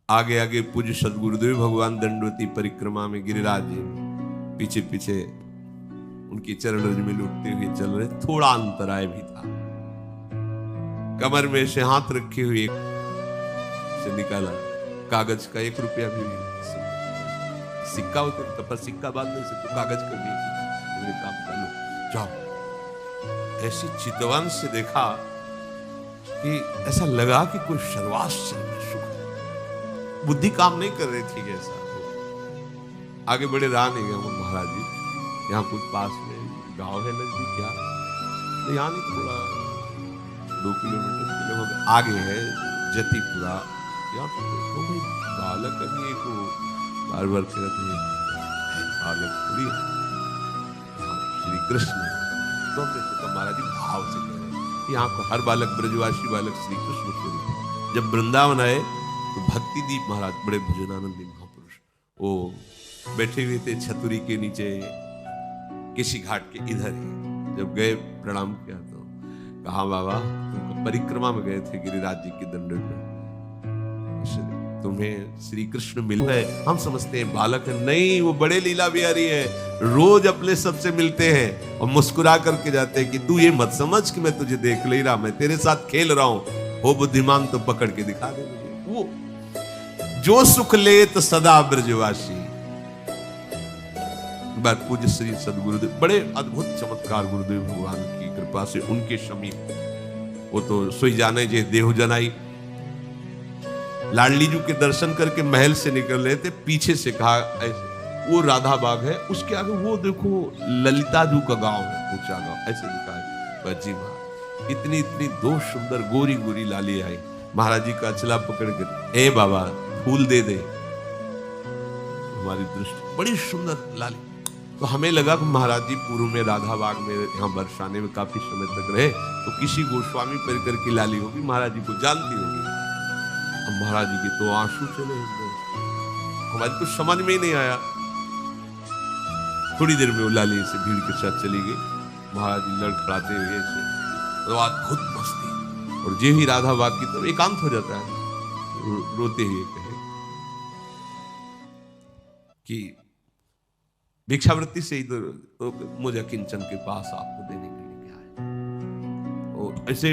आगे आगे पूज्य सदगुरुदेव भगवान दंडवती परिक्रमा में गिरिराज जी पीछे पीछे उनके चरण रज में लुटते हुए चल रहे। थोड़ा अंतराय भी था। कमर में से हाथ रखे हुए से निकाला कागज का 1 रुपया भी सिक्का होते तब पर सिक्का बांध नहीं सकते, कागज का भी काम कर लो जाओ। ऐसी चितवन से देखा कि ऐसा लगा कि कोई सर्वाश्चर्य में सुख है। बुद्धि काम नहीं कर रही थी ऐसा। आगे बड़े रहा नहीं गया वो महाराज जी। यहाँ कुछ पास में गांव है नजदीक, क्या तो यहाँ नहीं, थोड़ा 2 किलोमीटर आगे है जतीपुरा। यहाँ तो भाई बालक अभी एक बार बार कहते हैं बालक थोड़ी श्री कृष्ण। तो हमने सोचा महाराज जी भाव से कह रहे हैं यहाँ को हर बालक ब्रजवासी बालक श्री कृष्ण स्वरूप है। जब वृंदावन आए तो भक्ति दीप महाराज बड़े भजनानंदी महापुरुष वो बैठे हुए थे छतुरी के नीचे किसी घाट के इधर ही। जब गए प्रणाम किया तो कहा बाबा तुम परिक्रमा में गए थे गिरिराज जी के दंड में, तुम्हें श्री कृष्ण मिल है। हम समझते हैं बालक है, नहीं वो बड़े लीला बिहारी है। रोज अपने सबसे मिलते हैं और मुस्कुरा करके जाते हैं कि तू ये मत समझ कि मैं तुझे देख ले रहा, मैं तेरे साथ खेल रहा हूं। हो बुद्धिमान तो पकड़ के दिखा दे मुझे। वो जो सुख ले तो सदा ब्रजवासी। बात पूज्य श्री सदगुरुदेव बड़े अद्भुत चमत्कार गुरुदेव भगवान की कृपा से उनके समीप वो तो सोई जाने जे देहु जनाई। लाडली जी के दर्शन करके महल से निकल रहे थे, पीछे से कहा ऐसे वो राधा बाग है, उसके आगे वो देखो ललिता जू का गांव है, ऊंचा गांव, ऐसे दिखाया। बच्ची मां इतनी इतनी 2 सुंदर गोरी गोरी लाली आई। महाराज जी का अचला पकड़ के ए बाबा फूल दे दे। हमारी दृष्टि बड़ी सुंदर लाली। तो हमें लगा कि महाराज जी पूर्व में राधा बाग में यहाँ बरसाने में काफी समय तक रहे, तो किसी गोस्वामी परिकर की लाली होगी, महाराज जी को जानती होगी। अब महाराज जी के तो आंसू चले, हमारी कुछ समझ में ही नहीं आया। थोड़ी देर में वो लाली से भीड़ के साथ चली गई। महाराज जी लड़खड़ाते हुए ऐसे तो अद्भुत मस्ती, और जे ही राधा बाग की तरफ एकांत हो जाता है, रोते हुए कहे कि भिक्षावृत्ति से इधर तो मुझे किंचन के पास आपको देने के लिए क्या है। और ऐसे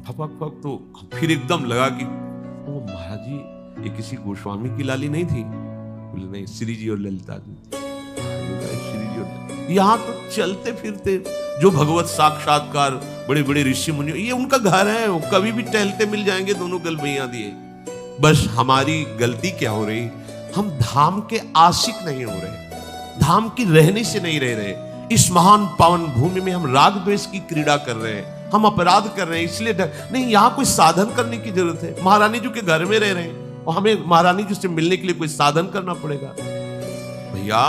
फपक फक तो फिर एकदम लगा कि वो महाराज जी ये किसी गोस्वामी की लाली नहीं थी। बोले नहीं, श्री जी और ललिता जी। श्री जी और यहाँ तो चलते फिरते जो भगवत साक्षात्कार बड़े बड़े ऋषि मुनि, ये उनका घर है, वो कभी भी टहलते मिल जाएंगे, दोनों गलबैया दिए। बस हमारी गलती क्या हो रही, हम धाम के आशिक नहीं हो रहे, धाम की रहने से नहीं रह रहे। इस महान पावन भूमि में हम राग द्वेष की क्रीड़ा कर रहे हैं, हम अपराध कर रहे हैं, इसलिए नहीं। यहाँ कोई साधन करने की जरूरत है। महारानी जी के घर में रह रहे हैं और हमें महारानी जी से मिलने के लिए कोई साधन करना पड़ेगा। भैया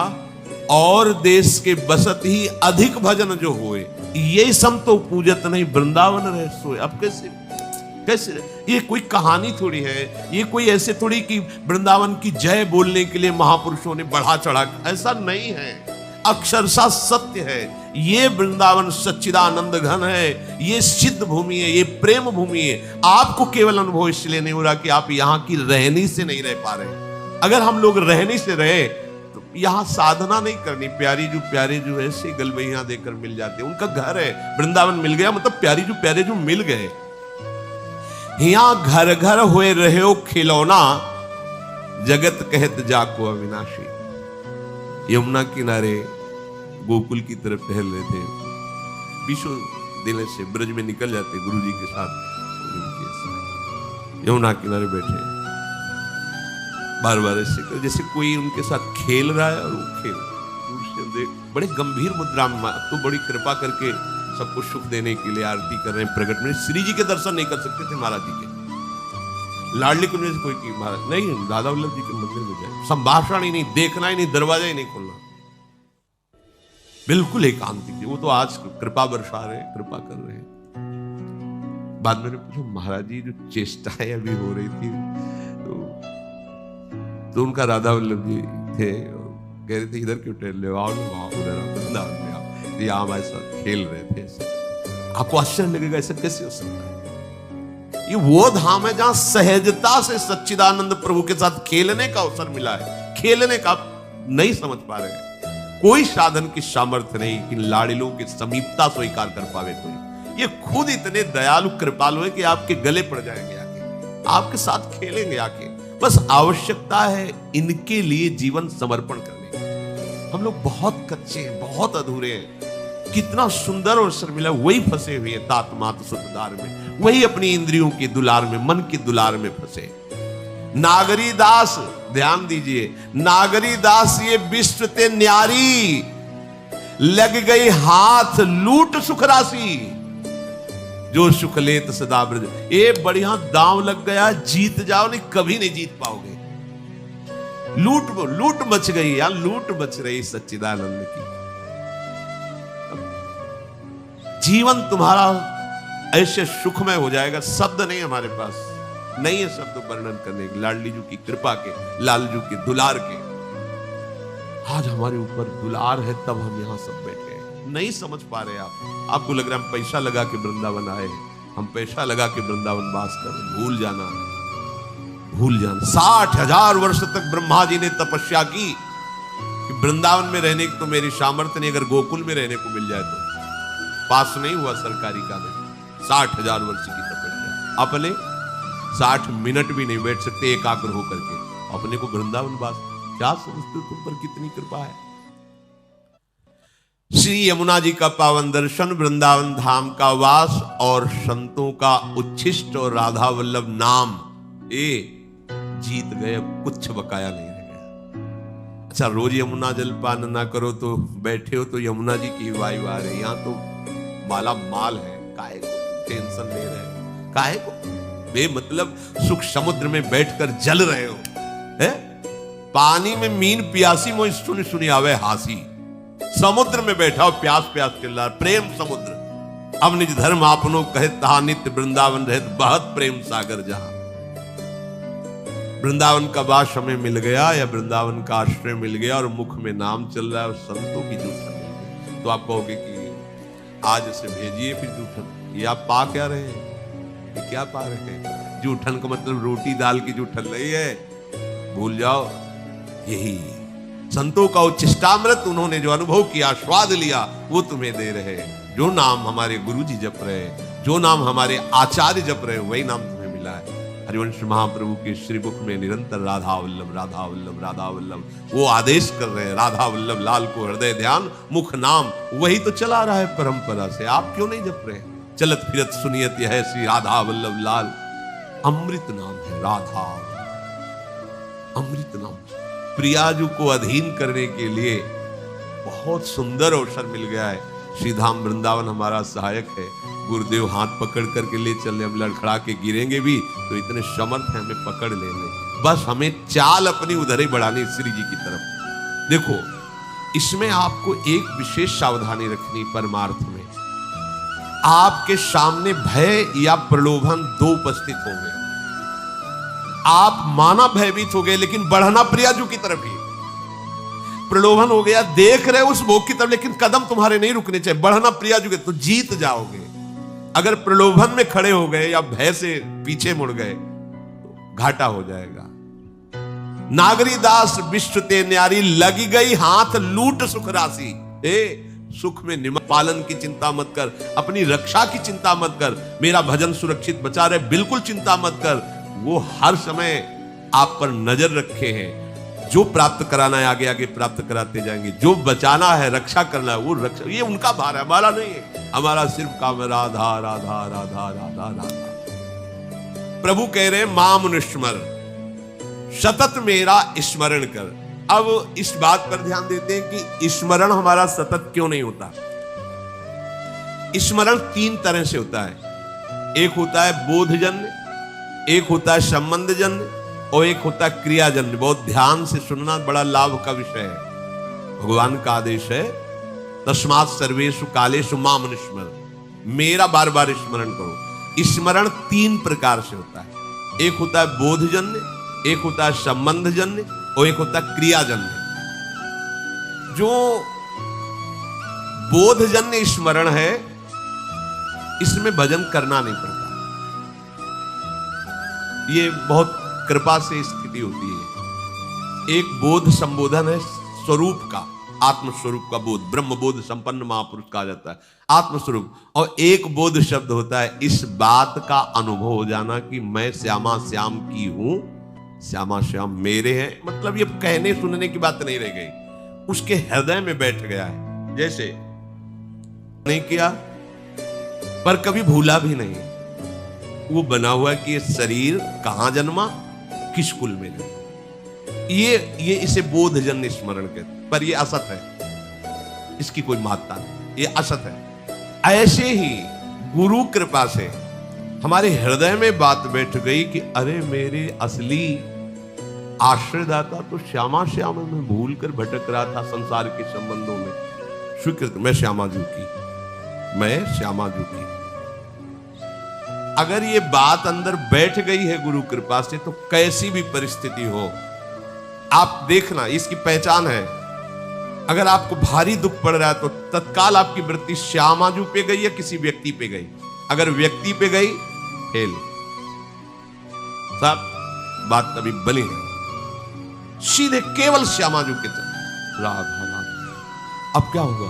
और देश के बसत ही अधिक भजन जो हुए, ये सम तो पूजत नहीं वृंदावन रहे सोए। अब कैसे ये कोई कहानी थोड़ी है, ये कोई ऐसे थोड़ी कि वृंदावन की जय बोलने के लिए महापुरुषों ने बढ़ा चढ़ा, ऐसा नहीं है। अक्षरशः सत्य है। ये वृंदावन सच्चिदानंद घन है, ये सिद्ध भूमि है, ये प्रेम भूमि है। आपको केवल अनुभव इसलिए नहीं हो रहा कि आप यहाँ की रहनी से नहीं रह पा रहे। अगर हम लोग रहनी से रहे तो यहाँ साधना नहीं करनी। प्यारे जो ऐसे गलबैया देकर मिल जाते, उनका घर है, वृंदावन मिल गया मतलब प्यारे जो मिल गए। यहाँ घर घर हुए रहे हो खिलौना, जगत कहत जाको अविनाशी। यमुना किनारे गोकुल की तरफ टहल रहे थे, बीसों दिन से ब्रज में निकल जाते गुरु जी के साथ। यमुना किनारे बैठे बार बार ऐसे जैसे कोई उनके साथ खेल रहा है, और वो खेल दूर से देख बड़े गंभीर मुद्रा में। अब तो बड़ी कृपा करके सबको सुख देने के लिए आरती कर रहे हैं, प्रकट में। श्री जी के दर्शन नहीं कर सकते थे महाराज जी के। लाडली कुंज से कोई की महाराज नहीं, दादा वल्लभ जी के मंदिर में जाए, संभाषण ही नहीं, देखना ही नहीं, दरवाजा ही नहीं खोलना, बिल्कुल एकांतिक। वो तो आज कृपा बरसा रहे, कृपा कर रहे हैं। बाद में पूछा महाराज जी जो चेष्टाएं अभी हो रही थी, तो उनका राधा वल्लभ जी थे, कह रहे थे इधर क्यों टहल रहे हो, आओ ना वहां उधर वृंदावन में आओ। ये हमारे साथ खेल रहे थे। आपको आश्चर्य लगेगा ऐसा कैसे हो सकता है। ये वो धाम है जहां सहजता से सच्चिदानंद प्रभु के साथ खेलने का अवसर मिला है। खेलने का नहीं समझ पा रहे हैं, कोई साधन की सामर्थ्य नहीं कि लाड़िलों की समीपता स्वीकार कर पावे कोई। ये खुद इतने दयालु कृपालु है कि आपके गले पड़ जाएंगे आके, आपके साथ खेलेंगे आके। बस आवश्यकता है इनके लिए जीवन समर्पण करने की। हम लोग बहुत कच्चे हैं, बहुत अधूरे हैं। कितना सुंदर अवसर मिला, वही फंसे हुए हैं तात मात सुतदार में, वही अपनी इंद्रियों के दुलार में, मन के दुलार में फंसे। नागरी दास, ध्यान दीजिए, नागरी दास ये विश्व ते न्यारी, लग गई हाथ लूट सुख राशि, जो सुख लेत सदा ब्रज। ये बढ़िया दांव लग गया, जीत जाओ नहीं, कभी नहीं जीत पाओगे। लूट मच गई यार, लूट मच रही सच्चिदानंद की। जीवन तुम्हारा ऐसे सुखमय हो जाएगा, शब्द नहीं हमारे पास, नहीं है शब्द वर्णन करने के लाडली जी की कृपा के, लालजू के दुलार के। आज हमारे ऊपर दुलार है, तब हम यहां सब बैठे हैं। नहीं समझ पा रहे आप, आपको लग रहा है हम पैसा लगा के वृंदावन आए, हम पैसा लगा के वृंदावन वास कर रहे। भूल जाना, भूल जाना। 60,000 वर्ष तक ब्रह्मा जी ने तपस्या की कि वृंदावन में रहने की तो मेरी सामर्थ्य नहीं, अगर गोकुल में रहने को मिल जाए तो। पास नहीं हुआ सरकारी कागज। 60,000 वर्ष की तपस्या, अपने 60 मिनट भी नहीं बैठ सकते एकाग्र होकर के, अपने को वृंदावन वास। क्या समझते हो तुम पर कितनी कृपा है। श्री यमुना जी का पावन दर्शन, वृंदावन धाम का वास और संतों का उच्छिष्ट और राधा वल्लभ नाम, ये जीत गए, अब कुछ बकाया नहीं रह गया। अच्छा, रोज यमुना जलपान ना करो तो बैठे हो तो यमुना जी की वाई वाह रहे, यहां तो माला माल है, काहे को टेंशन ले रहे हो, काहे को बेमतलब सुख समुद्र में बैठकर जल रहे हो, है? पानी में मीन प्यासी मोई सुनी सुनी आवे हासी, समुद्र में बैठा हो प्यास प्यास चिल्ला रहा, प्रेम समुद्र। अब निज धर्म आपनो कहे तहा नित्य, वृंदावन रहत बहुत प्रेम सागर जहां। वृंदावन का वास हमें मिल गया, या वृंदावन का आश्रय मिल गया और मुख में नाम चल रहा है और संतों की जूठन मिल गई, तो आप कहोगे कि आज से भेजिए फिर जूठन। ये आप पा क्या रहे हैं, ये क्या पा रहे हैं? जूठन का मतलब रोटी दाल की जूठन नहीं है, भूल जाओ। यही संतों का उच्छिष्टामृत, उन्होंने जो अनुभव किया, स्वाद लिया, वो तुम्हें दे रहे हैं। जो नाम हमारे गुरु जी जप रहे हैं, जो नाम हमारे आचार्य जप रहे हैं, वही नाम तुम्हें मिला है। हरिवंश महाप्रभु के श्रीमुख में निरंतर राधा वल्लभ राधा वल्लभ राधा वल्लभ, वो आदेश कर रहे हैं, राधा वल्लभ लाल को हृदय ध्यान मुख नाम, वही तो चला रहा है परंपरा से। आप क्यों नहीं जप रहे? चलत फिरत सुनियत यह श्री राधा वल्लभ लाल, अमृत नाम है राधा, अमृत नाम। प्रियाजू को अधीन करने के लिए बहुत सुंदर अवसर मिल गया है। श्रीधाम वृंदावन हमारा सहायक है। गुरुदेव हाथ पकड़ करके ले चले, हम लड़खड़ा के गिरेंगे भी तो इतने समर्थ हैं, हमें पकड़ ले ले। बस हमें चाल अपनी उधर ही बढ़ानी श्री जी की तरफ। देखो, इसमें आपको एक विशेष सावधानी रखनी। परमार्थ में आपके सामने भय या प्रलोभन दो उपस्थित होंगे। आप माना भयभीत हो गए, लेकिन बढ़ना प्रियाजू की तरफ ही। प्रलोभन हो गया, देख रहे उस भोग की तरफ, लेकिन कदम तुम्हारे नहीं रुकने चाहिए, बढ़ना प्रियाजू के, तो जीत जाओगे। अगर प्रलोभन में खड़े हो गए या भय से पीछे मुड़ गए तो घाटा हो जाएगा। नागरी दास विश्व ते न्यारी, लगी गई हाथ लूट सुख राशि। सुख में निमक, पालन की चिंता मत कर, अपनी रक्षा की चिंता मत कर, मेरा भजन सुरक्षित बचा रहे, बिल्कुल चिंता मत कर। वो हर समय आप पर नजर रखे हैं। जो प्राप्त कराना है आगे आगे प्राप्त कराते जाएंगे, जो बचाना है, रक्षा करना है, वो रक्षा, ये उनका भार है, हमारा नहीं है। हमारा सिर्फ काम है राधा राधा राधा राधा राधा। प्रभु कह रहे माम निस्मर, सतत मेरा स्मरण कर। अब इस बात पर ध्यान देते हैं कि स्मरण हमारा सतत क्यों नहीं होता। स्मरण तीन तरह से होता है। एक होता है बोधजन्य, एक होता है संबंधजन्य, और एक होता है क्रियाजन्य। बहुत ध्यान से सुनना, बड़ा लाभ का विषय है। भगवान का आदेश है, तस्मात् सर्वेषु कालेषु माम निस्मर, मेरा बार बार स्मरण करो। स्मरण तीन प्रकार से होता है। एक होता है बोधजन्य, एक होता है संबंधजन्य, और एक होता है क्रियाजन्य। जो बोधजन्य स्मरण है, इसमें भजन करना नहीं पड़ता। ये बहुत कृपा से स्थिति होती है। एक बोध संबोधन है स्वरूप का, आत्म स्वरूप का बोध, ब्रह्म बोध संपन्न महापुरुष कहा जाता है, आत्म स्वरूप। और एक बोध शब्द होता है इस बात का अनुभव हो जाना कि मैं श्यामा श्याम की हूं, श्यामा श्याम मेरे हैं। मतलब ये कहने सुनने की बात नहीं रह गई, उसके हृदय में बैठ गया है। जैसे नहीं किया पर कभी भूला भी नहीं, वो बना हुआ कि ये शरीर कहां जन्मा, किस कुल में जन्मा, ये इसे बोधजन्य स्मरण कहते। पर ये असत है, इसकी कोई महत्ता नहीं, ये असत है। ऐसे ही गुरु कृपा से हमारे हृदय में बात बैठ गई कि अरे मेरे असली आश्रयदाता तो श्यामा श्याम में भूल कर भटक रहा था संसार के संबंधों में। स्वीकृत, मैं श्यामा जू की, मैं श्यामा जू की। अगर ये बात अंदर बैठ गई है गुरु कृपा से, तो कैसी भी परिस्थिति हो आप देखना, इसकी पहचान है। अगर आपको भारी दुख पड़ रहा है तो तत्काल आपकी वृत्ति श्यामाजू पे गई या किसी व्यक्ति पे गई। अगर व्यक्ति पे गई फेल, सब बात तभी बनी है। सीधे केवल श्यामाजू के चल राधा राधा। अब क्या होगा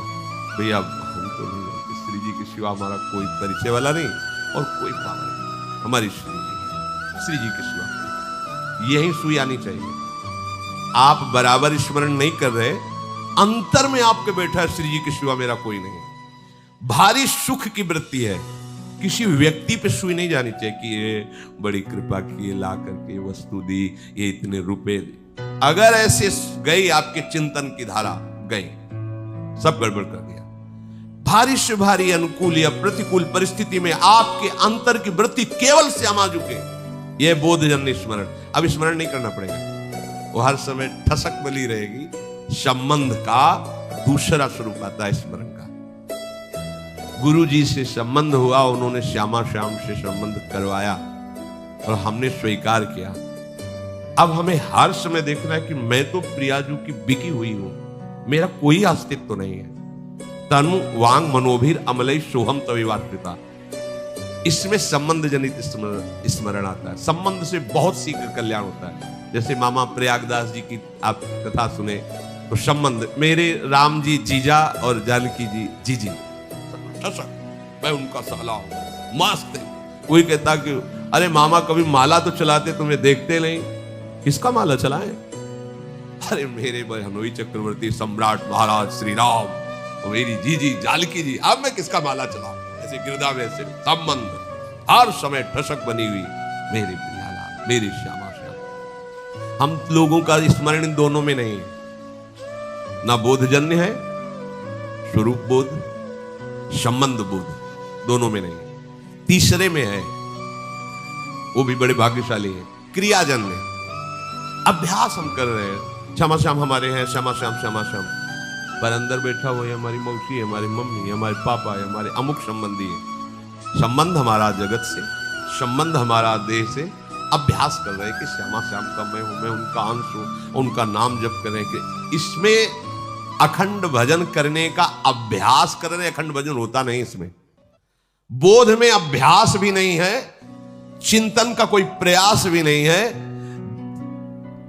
भैया, हम तो नहीं जानते, श्री जी के सिवा हमारा कोई परिचय वाला नहीं और कोई पावर नहीं, हमारी श्री जी के सिवा। यही सुई आनी चाहिए। आप बराबर स्मरण नहीं कर रहे, अंतर में आपके बैठा है श्री जी के सिवा मेरा कोई नहीं। भारी सुख की वृत्ति है, किसी व्यक्ति पे सुई नहीं जानी चाहिए कि ये बड़ी कृपा की, ला करके वस्तु दी, ये इतने रुपए। अगर ऐसे गई आपके चिंतन की धारा गई, सब गड़बड़ कर दिया। भारी से भारी अनुकूल या प्रतिकूल परिस्थिति में आपके अंतर की वृत्ति केवल श्यामा जू के, यह बोधजन्य स्मरण। अब स्मरण नहीं करना पड़ेगा, वो हर समय ठसक बली रहेगी। संबंध का दूसरा स्वरूप आता है स्मरण का। गुरु जी से संबंध हुआ, उन्होंने श्यामा श्याम से संबंध करवाया और हमने स्वीकार किया। अब हमें हर समय देखना है कि मैं तो प्रियाजू की बिकी हुई हूं, मेरा कोई अस्तित्व नहीं है। तनु वांग मनोभीर अमलई सोहम तविवाश्रिता, इसमें संबंध जनित स्मरण आता है। संबंध से बहुत शीघ्र कल्याण होता है। जैसे मामा प्रयागदास जी की आप कथा सुने तो संबंध, मेरे राम जी जीजा और जानकी जी जीजी, मैं उनका साला हूं, मस्त है। कोई कहता कि अरे मामा कभी माला तो चलाते, तुम्हें देखते नहीं, किसका माला चलाए? अरे मेरे हनोई चक्रवर्ती सम्राट महाराज श्री राम और मेरी जीजी जानकी जी, अब मैं किसका माला चलाऊं? ऐसे गिरदा में ऐसे संबंध हर समय ठसक बनी हुई, मेरे प्रियालाल, मेरी श्यामा श्याम। हम लोगों का स्मरण इन दोनों में नहीं है, ना बोधजन्य है, स्वरूप बोध, संबंध बोध, दोनों में नहीं है। तीसरे में है, वो भी बड़े भाग्यशाली है, क्रियाजन्य। अभ्यास हम कर रहे हैं, श्यामा श्याम हमारे हैं, श्यामा श्याम श्यामा श्याम, पर अंदर बैठा हुआ है हमारी मौसी है, हमारी मम्मी, हमारे पापा है, हमारे अमुक संबंधी है। संबंध हमारा जगत से, संबंध हमारा देह से। अभ्यास कर रहे हैं कि श्यामा श्याम का मैं हूं, मैं उनका अंश हूं, उनका नाम जप करें कि इसमें अखंड भजन करने का अभ्यास कर रहे हैं। अखंड भजन होता नहीं इसमें, बोध में अभ्यास भी नहीं है, चिंतन का कोई प्रयास भी नहीं है।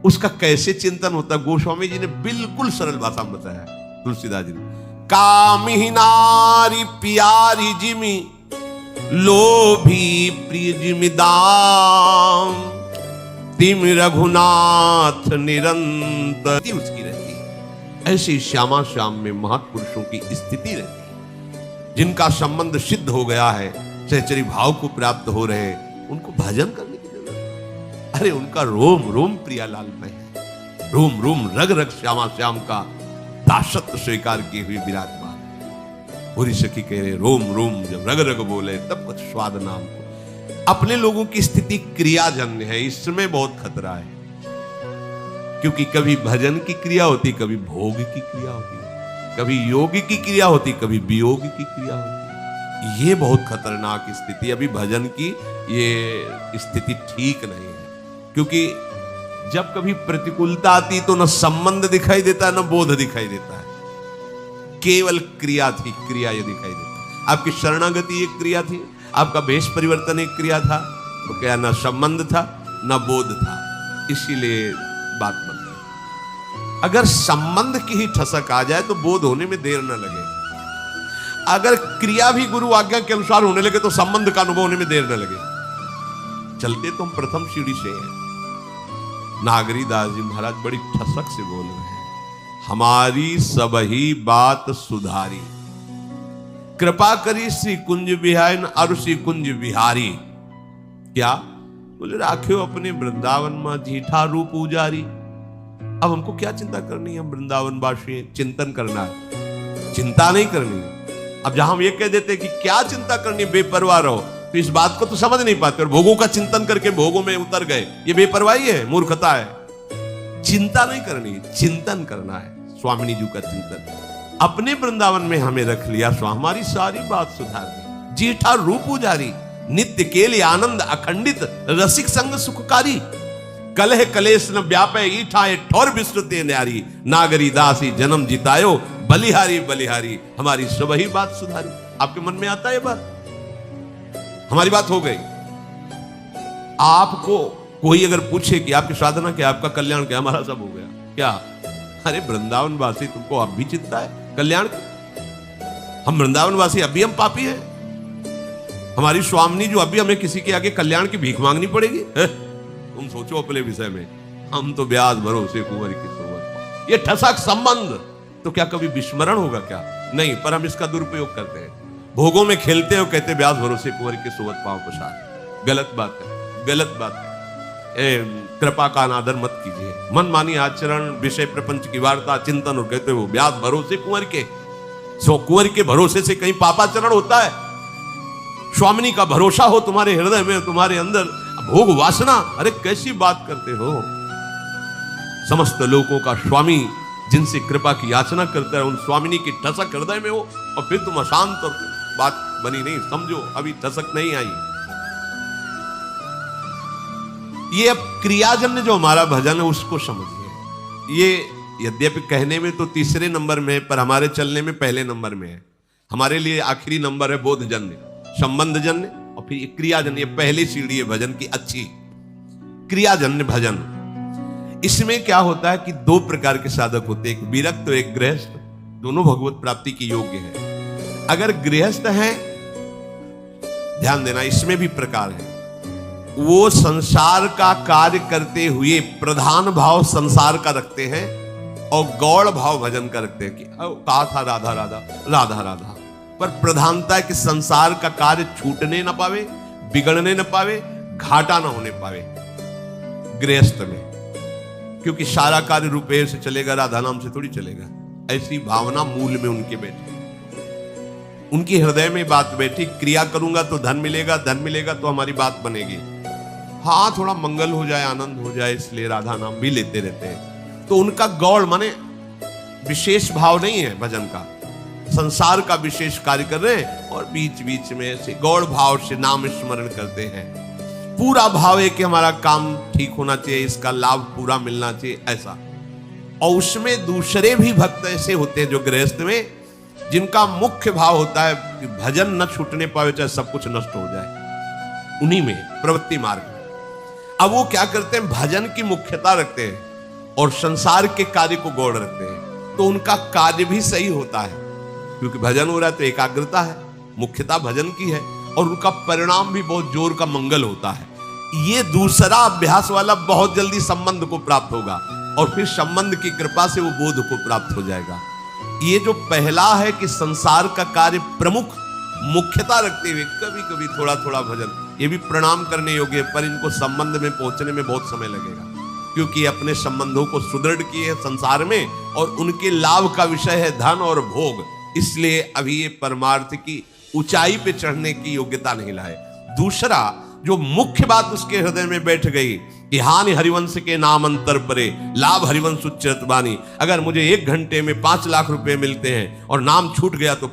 उसका कैसे चिंतन होता है, गोस्वामी जी ने बिल्कुल सरल भाषा में बताया, तुलसीदास जी ने। कामी नारी प्यारी जिमी लोभी प्रिय जिमी दाम, तिम रघुनाथ निरंतर उसकी रहती है। ऐसी श्यामा श्याम में महापुरुषों की स्थिति रहती है, जिनका संबंध सिद्ध हो गया है, सहचरी भाव को प्राप्त हो रहे हैं, उनको भजन करने की जरूरत है। अरे उनका रोम रोम प्रियालाल में है, रोम रोम रग रग श्यामा श्याम का दासत्व स्वीकार किए हुए विराजमान। पूरी सखी कह रहे रोम रोम जब रग रग बोले तब कुछ स्वाद नाम को। अपने लोगों की स्थिति क्रियाजन्य है, इसमें बहुत खतरा है, क्योंकि कभी भजन की क्रिया होती, कभी भोग की क्रिया होती, कभी योग की क्रिया होती, कभी वियोग की क्रिया होती। ये बहुत खतरनाक स्थिति। अभी भजन की ये स्थिति ठीक नहीं है, क्योंकि जब कभी प्रतिकूलता आती तो न संबंध दिखाई देता, न बोध दिखाई देता है, केवल क्रिया थी, क्रिया ये दिखाई देता। आपकी शरणागति एक क्रिया थी, आपका भेष परिवर्तन एक क्रिया था, तो क्या ना संबंध था न बोध था, इसीलिए बात बन गई। अगर संबंध की ही ठसक आ जाए तो बोध होने में देर न लगे। अगर क्रिया भी गुरु आज्ञा के अनुसार होने लगे तो संबंध का अनुभव होने में देर न लगे। चलते तो हम प्रथम सीढ़ी से हैं। नागरी दास जी महाराज बड़ी ठसक से बोल रहे हैं, हमारी सबही बात सुधारी, कृपा करी श्री कुंज बिहारी और श्री कुंज बिहारी। क्या बोले, राखियो अपने वृंदावन में जीठा रूप उजारी। अब हमको क्या चिंता करनी है, हम वृंदावन वासी चिंतन करना है, चिंता नहीं करनी है। अब जहां हम ये कह देते कि क्या चिंता करनी है, बेपरवाह रहो, तो इस बात को तो समझ नहीं पाते और भोगों का चिंतन करके भोगों में उतर गए। ये बेपरवाही है, मूर्खता है। चिंता नहीं करनी, चिंतन करना है। स्वामिनी जी का चिंतन अपने वृंदावन में हमें रख लिया, सो हमारी सारी बात सुधार दी। जीठा रूप उजारी, नित्य केले आनंद अखंडित, रसिक संग सुखकारी। कलह कलेश न व्यापे ईठाए ठोर विस्तृते न्यारी। नागरी दासी जन्म जितायो, बलिहारी बलिहारी, हमारी सब ही बात सुधारी। आपके मन में आता है बात, हमारी बात हो गई। आपको कोई अगर पूछे कि आपकी साधना क्या, आपका कल्याण क्या, हमारा सब हो गया। क्या? अरे वृंदावन वासी, तुमको अब भी चिंता है कल्याण की? हम वृंदावन वासी अभी हम पापी हैं? हमारी स्वामिनी जो अभी हमें किसी के आगे कल्याण की भीख मांगनी पड़ेगी? तुम सोचो अपने विषय में। हम तो ब्याज भरोसे कुंवर की सोवत। ये ठसक संबंध तो क्या कभी विस्मरण होगा क्या? नहीं, पर हम इसका दुरुपयोग करते हैं। भोगों में खेलते हो, कहते ब्याज भरोसे कुंवर के सोवत पांव पसार। गलत बात है, गलत बात है। कृपा का अनादर मत कीजिए। मनमानी आचरण, विषय प्रपंच की वार्ता, चिंतन, और कहते हो ब्याज भरोसे कुंवर के। सो कुंवर के भरोसे से कहीं पापाचरण होता है? स्वामिनी का भरोसा हो तुम्हारे हृदय में, तुम्हारे अंदर भोग वासना, अरे कैसी बात करते हो? समस्त लोगों का स्वामी जिनसे कृपा की याचना करता है, उन स्वामिनी की ठसक हृदय में हो और फिर तुम अशांत, और बात बनी नहीं। समझो अभी ठसक नहीं आई। ये अब क्रियाजन्य जो हमारा भजन है उसको समझिए। ये यद्यपि कहने में तो तीसरे नंबर में है, पर हमारे चलने में पहले नंबर में है। हमारे लिए आखिरी नंबर है बोधजन्य, संबंधजन्य, और फिर क्रियाजन्य। पहली सीढ़ी है भजन की अच्छी, क्रियाजन्य भजन। इसमें क्या होता है कि दो प्रकार के साधक होते हैं, एक विरक्त और एक गृहस्थ। दोनों भगवत प्राप्ति के योग्य है। अगर गृहस्थ हैं, ध्यान देना, इसमें भी प्रकार है। वो संसार का कार्य करते हुए प्रधान भाव संसार का रखते हैं और गौड़ भाव भजन का रखते हैं। कि कहा था राधा राधा राधा राधा, पर प्रधानता है कि संसार का कार्य छूटने न पावे, बिगड़ने न पावे, घाटा न होने पावे गृहस्थ में। क्योंकि सारा कार्य रुपये से चलेगा, राधा नाम से थोड़ी चलेगा। ऐसी भावना मूल में उनके बैठी, उनकी हृदय में बात बैठी। क्रिया करूंगा तो धन मिलेगा, धन मिलेगा तो हमारी बात बनेगी। हाँ, थोड़ा मंगल हो जाए, आनंद हो जाए, इसलिए राधा नाम भी लेते रहते हैं। तो उनका गौड़ माने विशेष भाव नहीं है भजन का। संसार का विशेष कार्य कर रहे हैं और बीच बीच में से गौड़ भाव से नाम स्मरण करते हैं। पूरा भाव है कि हमारा काम ठीक होना चाहिए, इसका लाभ पूरा मिलना चाहिए, ऐसा। और उसमें दूसरे भी भक्त ऐसे होते हैं जो गृहस्थ में, जिनका मुख्य भाव होता है कि भजन न छूटने पावे, चाहे सब कुछ नष्ट हो जाए। उन्हीं में प्रवृत्ति मार्ग। अब वो क्या करते हैं, भजन की मुख्यता रखते हैं और संसार के कार्य को गौड़ रखते हैं। तो उनका कार्य भी सही होता है, क्योंकि भजन हो रहा है तो एकाग्रता है, मुख्यता भजन की है, और उनका परिणाम भी बहुत जोर का मंगल होता है। ये दूसरा अभ्यास वाला बहुत जल्दी संबंध को प्राप्त होगा और फिर संबंध की कृपा से वो बोध को प्राप्त हो जाएगा। ये जो पहला है कि संसार का कार्य प्रमुख मुख्यता रखते हुए कभी कभी थोड़ा थोड़ा भजन, ये भी प्रणाम करने योग्य है, पर इनको संबंध में पहुंचने में बहुत समय लगेगा, क्योंकि अपने संबंधों को सुदृढ़ किए संसार में और उनके लाभ का विषय है धन और भोग। इसलिए अभी ये परमार्थ की ऊंचाई पे चढ़ने की योग्यता नहीं लाए। दूसरा जो मुख्य बात उसके हृदय में बैठ गई कि हानि हरिवंश के नाम अंतर परे, लाभ हरिवंश उच्चरत बानी। अगर मुझे 1 घंटे में 5 लाख रुपए मिलते हैं और नाम छूट गया तो